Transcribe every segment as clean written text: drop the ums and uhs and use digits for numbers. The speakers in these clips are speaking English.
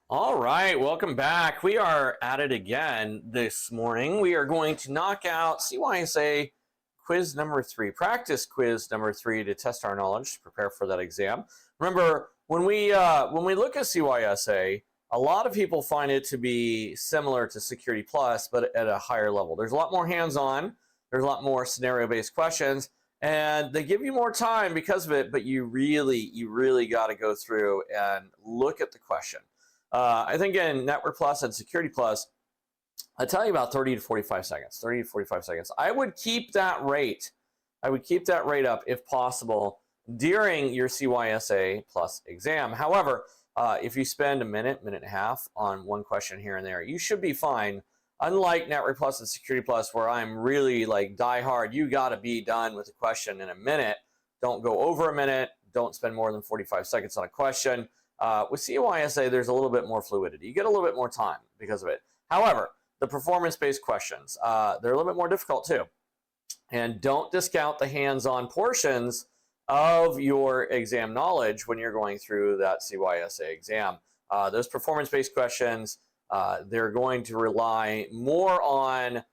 All right, welcome back. We are at it again this morning. We are going to knock out CYSA quiz number 3, practice quiz number 3 to test our knowledge, to prepare for that exam. Remember, when we look at CYSA, a lot of people find it to be similar to Security Plus, but at a higher level. There's a lot more hands-on. There's a lot more scenario-based questions, and they give you more time because of it. But you really got to go through and look at the question. I think in Network Plus and Security Plus, I tell you about 30 to 45 seconds. 30 to 45 seconds. I would keep that rate. I would keep that rate up if possible during your CYSA Plus exam. However, if you spend a minute, minute and a half on one question here and there, you should be fine. Unlike Network Plus and Security Plus, where I'm really like die hard, you got to be done with the question in a minute. Don't go over a minute. Don't spend more than 45 seconds on a question. With CYSA, there's a little bit more fluidity. You get a little bit more time because of it. However, the performance-based questions, they're a little bit more difficult too. And don't discount the hands-on portions of your exam knowledge when you're going through that CYSA exam. Those performance-based questions, they're going to rely more on,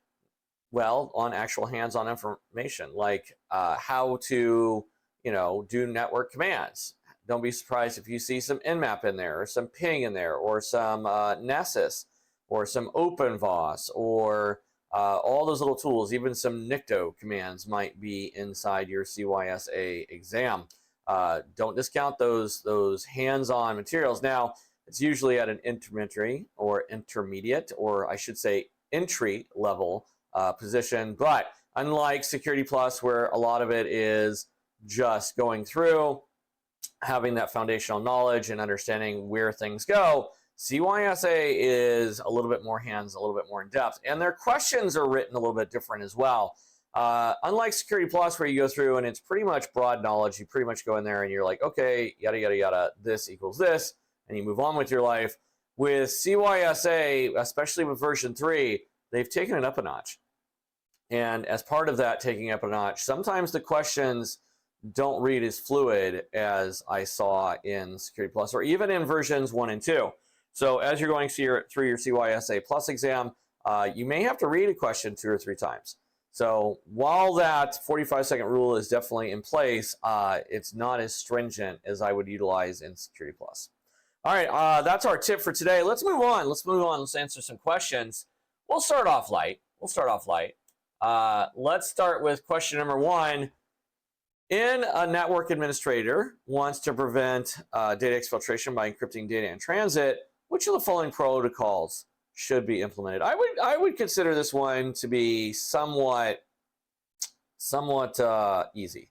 well, on actual hands-on information, like how to, do network commands. Don't be surprised if you see some Nmap in there, or some ping in there, or some Nessus, or some OpenVOS, or all those little tools. Even some Nikto commands might be inside your CYSA exam. Don't discount those hands-on materials. Now, it's usually at an intermediate, or I should say entry level position. But unlike Security Plus, where a lot of it is just going through, having that foundational knowledge and understanding where things go, CYSA is a little bit more hands, a little bit more in depth, and their questions are written a little bit different as well. Unlike Security Plus, where you go through and it's pretty much broad knowledge, you pretty much go in there and you're like, okay, yada yada yada, this equals this, and you move on with your life. With CYSA, especially with version 3, they've taken it up a notch, and as part of that taking up a notch, sometimes the questions don't read as fluid as I saw in Security Plus, or even in versions 1 and 2. So as you're going through your CYSA Plus exam, you may have to read a question 2 or 3 times. So while that 45-second rule is definitely in place, it's not as stringent as I would utilize in Security Plus. All right, that's our tip for today. Let's move on. Let's answer some questions. We'll start off light. Let's start with question number 1. In a network administrator wants to prevent data exfiltration by encrypting data in transit, which of the following protocols should be implemented? I would consider this one to be somewhat easy.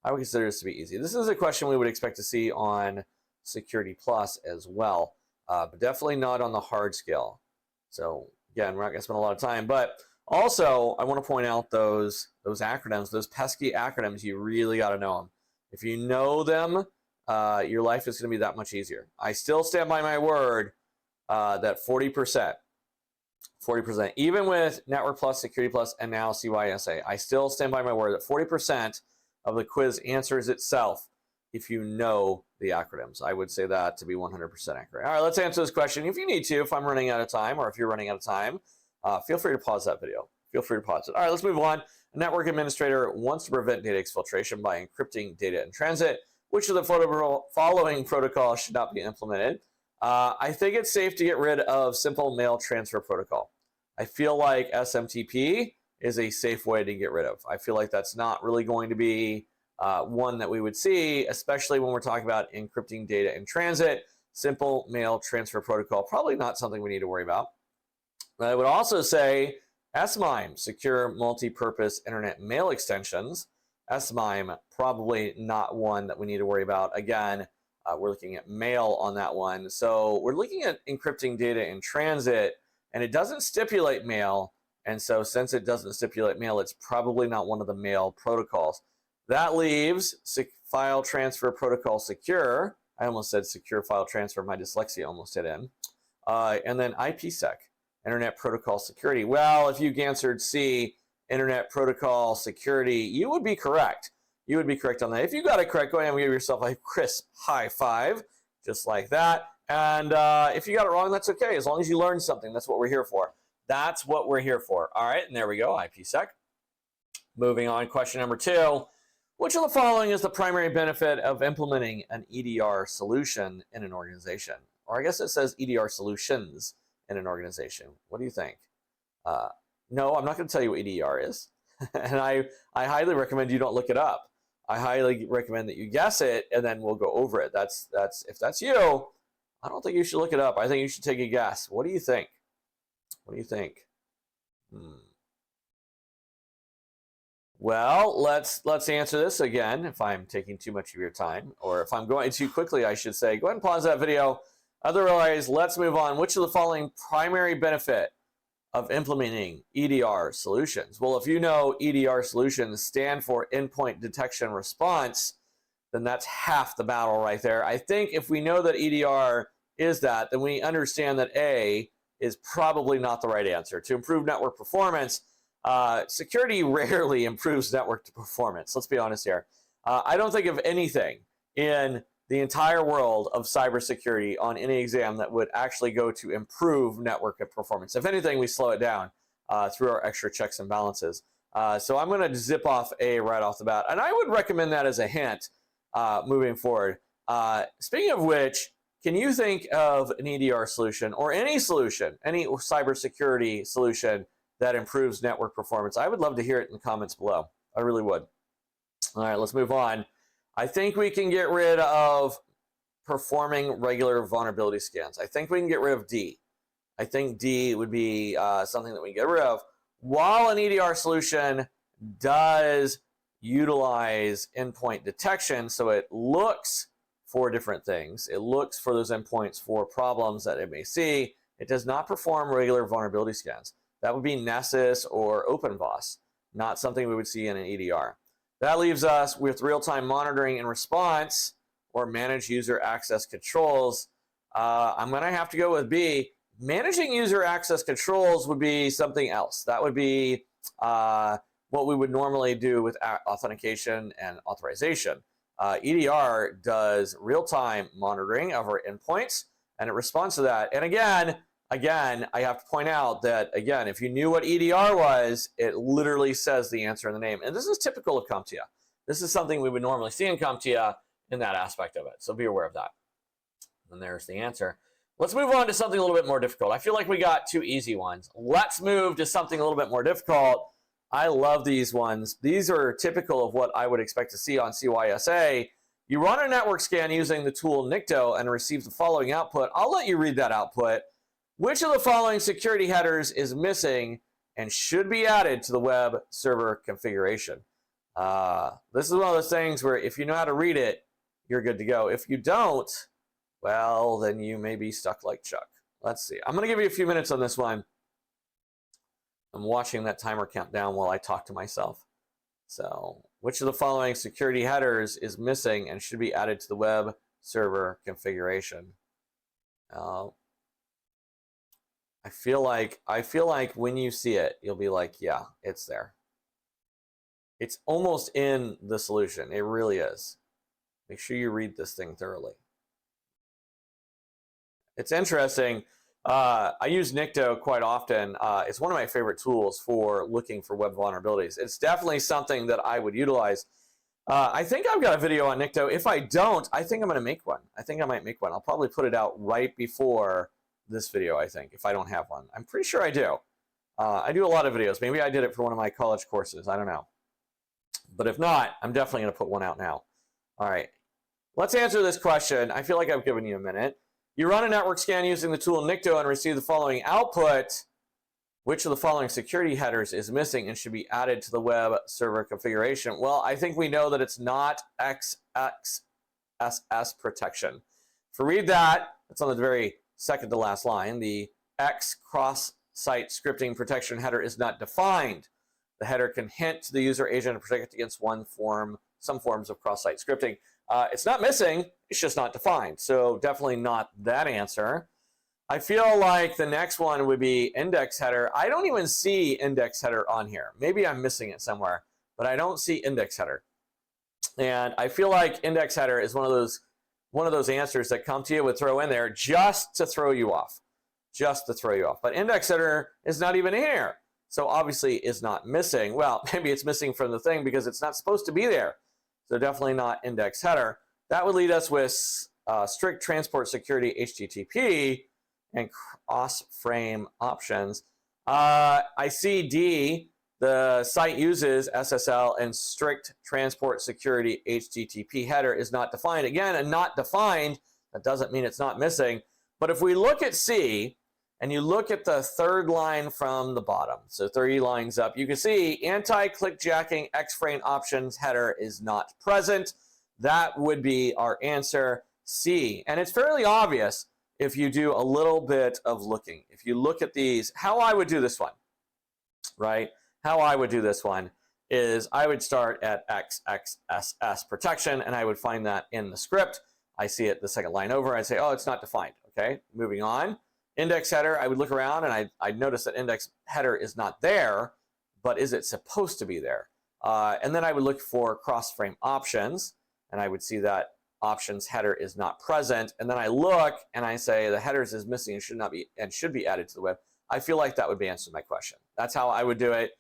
I would consider this to be easy. This is a question we would expect to see on Security Plus as well, but definitely not on the hard scale. So again, we're not going to spend a lot of time, but also, I want to point out those acronyms, those pesky acronyms. You really got to know them. If you know them, your life is going to be that much easier. I still stand by my word that 40%, even with Network Plus, Security Plus, and now CYSA, I still stand by my word that 40% of the quiz answers itself if you know the acronyms. I would say that to be 100% accurate. All right, let's answer this question. If you need to, if I'm running out of time, or if you're running out of time, feel free to pause that video. Feel free to pause it. All right, let's move on. A network administrator wants to prevent data exfiltration by encrypting data in transit. Which of the following protocols should not be implemented? I think it's safe to get rid of simple mail transfer protocol. I feel like SMTP is a safe way to get rid of. I feel like that's not really going to be one that we would see, especially when we're talking about encrypting data in transit. Simple mail transfer protocol, probably not something we need to worry about. But I would also say SMIME, Secure Multi-Purpose Internet Mail Extensions. SMIME, probably not one that we need to worry about. Again, we're looking at mail on that one. So we're looking at encrypting data in transit, and it doesn't stipulate mail. And so since it doesn't stipulate mail, it's probably not one of the mail protocols. That leaves File Transfer Protocol Secure. I almost said Secure File Transfer. My dyslexia almost hit in. And then IPsec. Internet Protocol Security. Well, if you answered C, Internet Protocol Security, you would be correct. You would be correct on that. If you got it correct, go ahead and give yourself a crisp high five, just like that. And if you got it wrong, that's okay. As long as you learned something, that's what we're here for. That's what we're here for. All right, and there we go, IPsec. Moving on, question number 2. Which of the following is the primary benefit of implementing an EDR solution in an organization? Or I guess it says EDR solutions in an organization. What do you think? No, I'm not going to tell you what EDR is. And I highly recommend you don't look it up. I highly recommend that you guess it, and then we'll go over it. That's if that's you, I don't think you should look it up. I think you should take a guess. What do you think? What do you think? Well, let's answer this again. If I'm taking too much of your time, or if I'm going too quickly, I should say, go ahead and pause that video. Otherwise, let's move on. Which of the following primary benefit of implementing EDR solutions? Well, if you know EDR solutions stand for endpoint detection response, then that's half the battle right there. I think if we know that EDR is that, then we understand that A is probably not the right answer. To improve network performance, security rarely improves network performance. Let's be honest here. I don't think of anything in the entire world of cybersecurity on any exam that would actually go to improve network performance. If anything, we slow it down through our extra checks and balances. So I'm going to zip off A right off the bat. And I would recommend that as a hint moving forward. Speaking of which, can you think of an EDR solution or any solution, any cybersecurity solution that improves network performance? I would love to hear it in the comments below. I really would. All right, let's move on. I think we can get rid of performing regular vulnerability scans. I think we can get rid of D. I think D would be something that we can get rid of. While an EDR solution does utilize endpoint detection, so it looks for different things. It looks for those endpoints for problems that it may see. It does not perform regular vulnerability scans. That would be Nessus or OpenVAS, not something we would see in an EDR. That leaves us with real-time monitoring and response, or managed user access controls. I'm going to have to go with B. Managing user access controls would be something else. That would be what we would normally do with authentication and authorization. EDR does real-time monitoring of our endpoints, and it responds to that. And again, I have to point out that, again, if you knew what EDR was, it literally says the answer in the name. And this is typical of CompTIA. This is something we would normally see in CompTIA in that aspect of it. So be aware of that. And there's the answer. Let's move on to something a little bit more difficult. I feel like we got 2 easy ones. Let's move to something a little bit more difficult. I love these ones. These are typical of what I would expect to see on CySA. You run a network scan using the tool Nikto and receive the following output. I'll let you read that output. Which of the following security headers is missing and should be added to the web server configuration? This is one of those things where if you know how to read it, you're good to go. If you don't, well, then you may be stuck like Chuck. Let's see. I'm going to give you a few minutes on this one. I'm watching that timer count down while I talk to myself. So, which of the following security headers is missing and should be added to the web server configuration? I feel like when you see it, you'll be like, yeah, it's there. It's almost in the solution. It really is. Make sure you read this thing thoroughly. It's interesting. I use Nikto quite often. It's one of my favorite tools for looking for web vulnerabilities. It's definitely something that I would utilize. I think I've got a video on Nikto. If I don't, I think I'm going to make one. I think I might make one. I'll probably put it out right before this video, I think, if I don't have one. I'm pretty sure I do. I do a lot of videos. Maybe I did it for one of my college courses. I don't know. But if not, I'm definitely going to put one out now. All right. Let's answer this question. I feel like I've given you a minute. You run a network scan using the tool Nikto and receive the following output. Which of the following security headers is missing and should be added to the web server configuration? Well, I think we know that it's not XXSS protection. If we read that, it's on the very second to last line. The X cross-site scripting protection header is not defined. The header can hint to the user agent to protect against some forms of cross-site scripting. It's not missing, it's just not defined. So definitely not that answer. I feel like the next one would be index header. I don't even see index header on here. Maybe I'm missing it somewhere, but I don't see index header. And I feel like index header is one of one of those answers that CompTIA would throw in there just to throw you off. Just to throw you off. But index header is not even here. So obviously is not missing. Well, maybe it's missing from the thing because it's not supposed to be there. So definitely not index header. That would lead us with strict transport security HTTP and cross-frame options. I see D, the site uses SSL and strict transport security HTTP header is not defined. Again, and not defined, that doesn't mean it's not missing. But if we look at C, and you look at the third line from the bottom, so 3 lines up, you can see anti-clickjacking X-frame options header is not present. That would be our answer, C. And it's fairly obvious if you do a little bit of looking. If you look at these, how I would do this one, right? How I would do this one is I would start at XXSS protection, and I would find that in the script. I see it the second line over. I'd say, oh, it's not defined. Okay, moving on. Index header, I would look around and I'd notice that index header is not there, but is it supposed to be there? And then I would look for cross-frame options, and I would see that options header is not present. And then I look and I say the headers is missing and should not be and should be added to the web. I feel like that would be answering my question. That's how I would do it,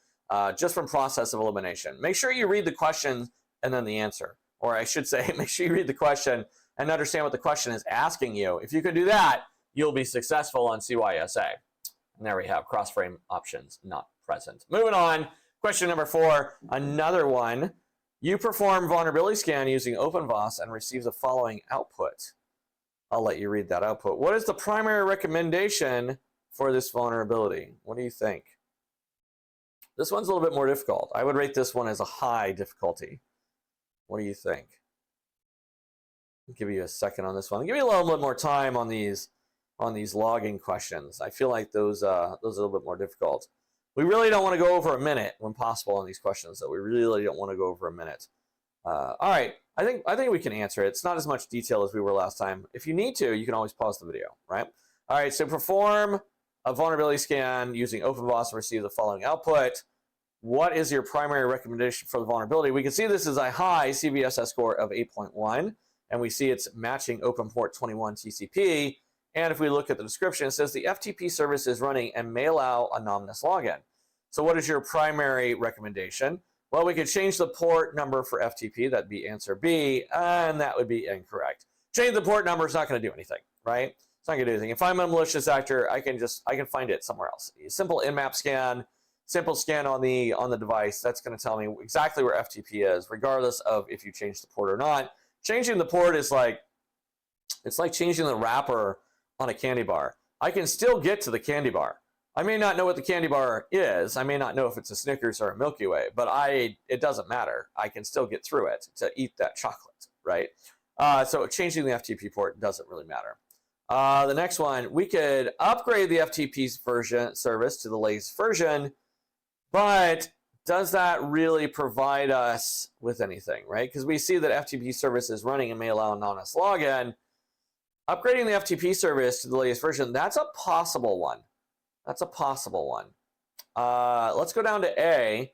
just from process of elimination. Make sure you read the question and then the answer. Or I should say, make sure you read the question and understand what the question is asking you. If you can do that, you'll be successful on CySA. And there we have cross-frame options not present. Moving on, question number 4, another one. You perform vulnerability scan using OpenVAS and receive the following output. I'll let you read that output. What is the primary recommendation for this vulnerability? What do you think? This one's a little bit more difficult. I would rate this one as a high difficulty. What do you think? I'll give you a second on this one. I'll give you a little bit more time on these logging questions. I feel like those are a little bit more difficult. We really don't want to go over a minute when possible on these questions, though. We really don't want to go over a minute. All right, I think we can answer it. It's not as much detail as we were last time. If you need to, you can always pause the video, right? All right, so perform a vulnerability scan using OpenVAS and receive the following output. What is your primary recommendation for the vulnerability? We can see this is a high CVSS score of 8.1, and we see it's matching OpenPort 21 TCP. And if we look at the description, it says the FTP service is running and may allow anonymous login. So what is your primary recommendation? Well, we could change the port number for FTP. That'd be answer B, and that would be incorrect. Change the port number is not going to do anything, right? It's not going to do anything. If I'm a malicious actor, I can find it somewhere else. Simple nmap scan, simple scan on the device. That's going to tell me exactly where FTP is, regardless of if you change the port or not. Changing the port is like, it's like changing the wrapper on a candy bar. I can still get to the candy bar. I may not know what the candy bar is. I may not know if it's a Snickers or a Milky Way, but it doesn't matter. I can still get through it to eat that chocolate, right? So changing the FTP port doesn't really matter. The next one, we could upgrade the FTP service to the latest version, but does that really provide us with anything, right? Because we see that FTP service is running and may allow anonymous login. Upgrading the FTP service to the latest version, that's a possible one. That's a possible one. Let's go down to A,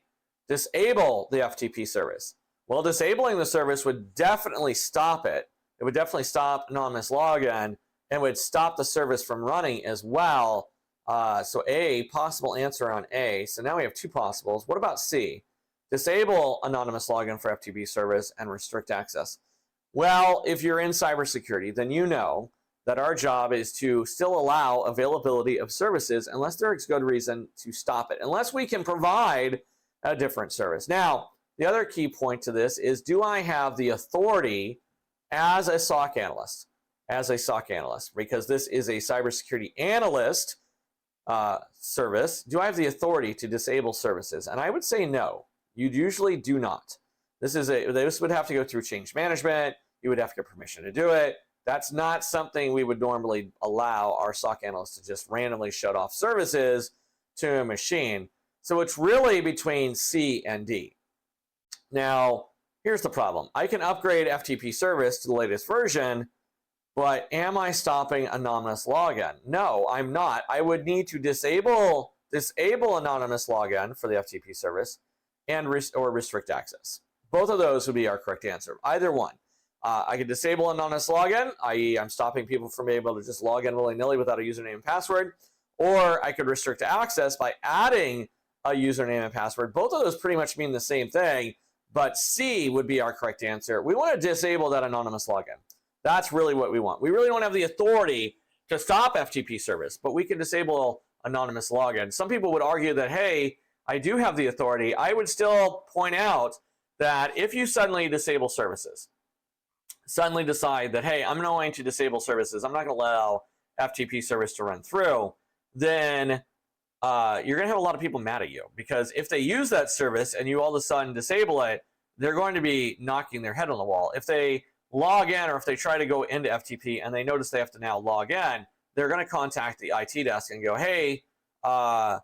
disable the FTP service. Well, disabling the service would definitely stop it. It would definitely stop anonymous login and would stop the service from running as well. So A, possible answer on A. So now we have 2 possibles. What about C? Disable anonymous login for FTP service and restrict access. Well, if you're in cybersecurity, then you know that our job is to still allow availability of services unless there is good reason to stop it, unless we can provide a different service. Now, the other key point to this is, do I have the authority as a SOC analyst? As a SOC analyst, because this is a cybersecurity analyst service, do I have the authority to disable services? And I would say no. You usually do not. This would have to go through change management. You would have to get permission to do it. That's not something we would normally allow our SOC analysts to just randomly shut off services to a machine. So it's really between C and D. Now, here's the problem. I can upgrade FTP service to the latest version, but am I stopping anonymous login? No, I'm not. I would need to disable anonymous login for the FTP service or restrict access. Both of those would be our correct answer. Either one. I could disable anonymous login, i.e. I'm stopping people from being able to just log in willy-nilly without a username and password, or I could restrict access by adding a username and password. Both of those pretty much mean the same thing, but C would be our correct answer. We want to disable that anonymous login. That's really what we want. We really don't have the authority to stop FTP service, but we can disable anonymous login. Some people would argue that, hey, I do have the authority. I would still point out that if you suddenly disable services, suddenly decide that, hey, I'm going to disable services, I'm not going to allow FTP service to run through, then you're going to have a lot of people mad at you, because if they use that service and you all of a sudden disable it, they're going to be knocking their head on the wall. If they log in, or if they try to go into FTP and they notice they have to now log in, they're going to contact the IT desk and go, hey, how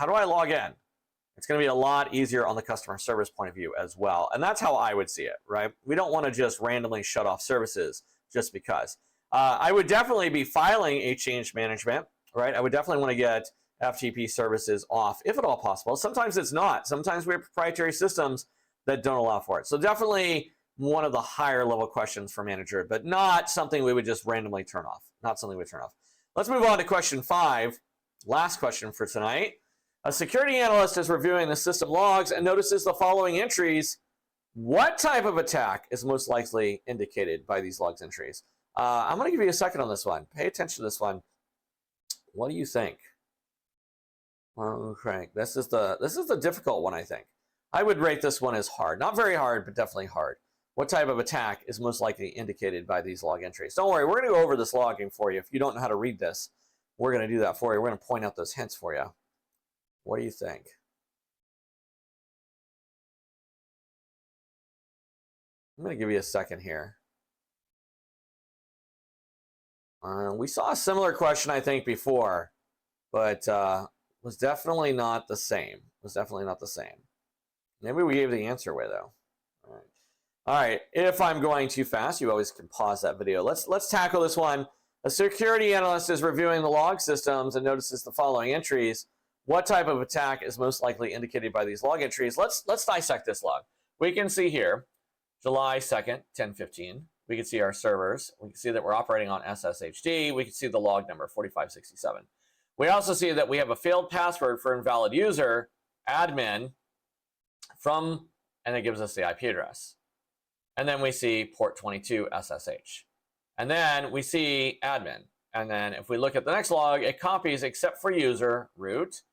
do I log in? It's going to be a lot easier on the customer service point of view as well. And that's how I would see it, right? We don't want to just randomly shut off services just because. I would definitely be filing a change management, right? I would definitely want to get FTP services off, if at all possible. Sometimes it's not. Sometimes we have proprietary systems that don't allow for it. So definitely one of the higher level questions for manager, but not something we would just randomly turn off. Not something we turn off. Let's move on to question 5. Last question for tonight. A security analyst is reviewing the system logs and notices the following entries. What type of attack is most likely indicated by these logs entries? I'm going to give you a second on this one. Pay attention to this one. What do you think? Okay, this is the difficult one, I think. I would rate this one as hard. Not very hard, but definitely hard. What type of attack is most likely indicated by these log entries? Don't worry, we're going to go over this logging for you. If you don't know how to read this, we're going to do that for you. We're going to point out those hints for you. What do you think? I'm going to give you a second here. We saw a similar question, I think, before, but was definitely not the same. Was definitely not the same. Maybe we gave the answer away, though. All right. All right. If I'm going too fast, you always can pause that video. Let's tackle this one. A security analyst is reviewing the log systems and notices the following entries. What type of attack is most likely indicated by these log entries? Let's dissect this log. We can see here, July 2nd, 10:15. We can see our servers. We can see that we're operating on SSHD. We can see the log number 4567. We also see that we have a failed password for invalid user, admin, from, and it gives us the IP address. And then we see port 22 SSH. And then we see admin. And then if we look at the next log, it copies except for user, root,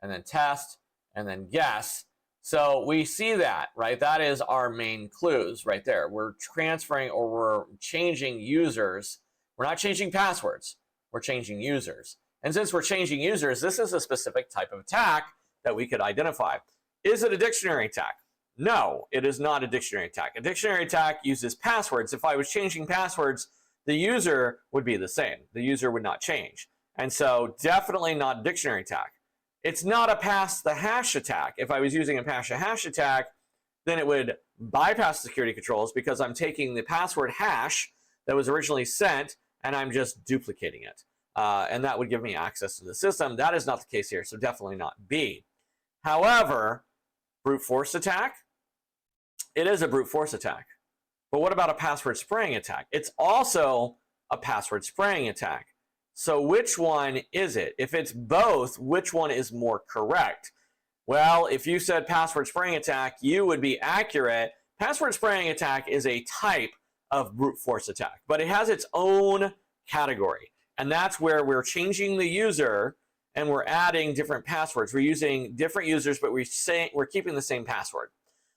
and then test, and then guess. So we see that, right? That is our main clues right there. We're transferring, or we're changing users. We're not changing passwords. We're changing users. And since we're changing users, this is a specific type of attack that we could identify. Is it a dictionary attack? No, it is not a dictionary attack. A dictionary attack uses passwords. If I was changing passwords, the user would be the same. The user would not change. And so definitely not a dictionary attack. It's not a pass the hash attack. If I was using a pass the hash attack, then it would bypass security controls, because I'm taking the password hash that was originally sent and I'm just duplicating it. And that would give me access to the system. That is not the case here, so definitely not B. However, brute force attack, it is a brute force attack. But what about a password spraying attack? It's also a password spraying attack. So which one is it? If it's both, which one is more correct? Well, if you said password spraying attack, you would be accurate. Password spraying attack is a type of brute force attack, but it has its own category. And that's where we're changing the user and we're adding different passwords. We're using different users, but we're keeping the same password.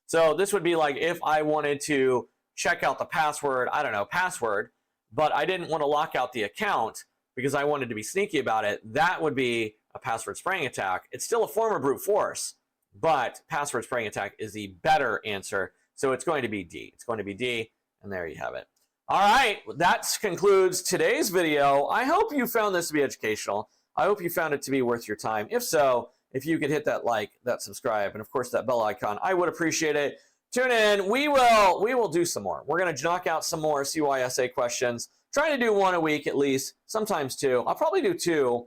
So this would be like if I wanted to check out the password, I don't know, password, but I didn't want to lock out the account because I wanted to be sneaky about it. That would be a password spraying attack. It's still a form of brute force, but password spraying attack is the better answer. So it's going to be D. It's going to be D, and there you have it. All right, that concludes today's video. I hope you found this to be educational. I hope you found it to be worth your time. If so, if you could hit that like, that subscribe, and of course that bell icon, I would appreciate it. Tune in. We will do some more. We're going to knock out some more CYSA questions. Trying to do one a week at least, sometimes two. I'll probably do two.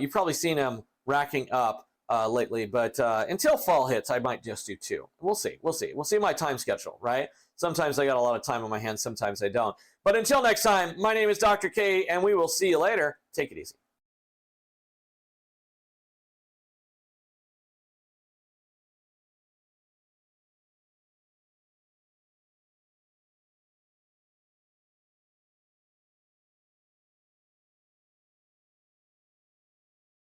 You've probably seen them racking up lately, but until fall hits, I might just do two. We'll see. We'll see. We'll see my time schedule, right? Sometimes I got a lot of time on my hands, sometimes I don't. But until next time, my name is Dr. K, and we will see you later. Take it easy.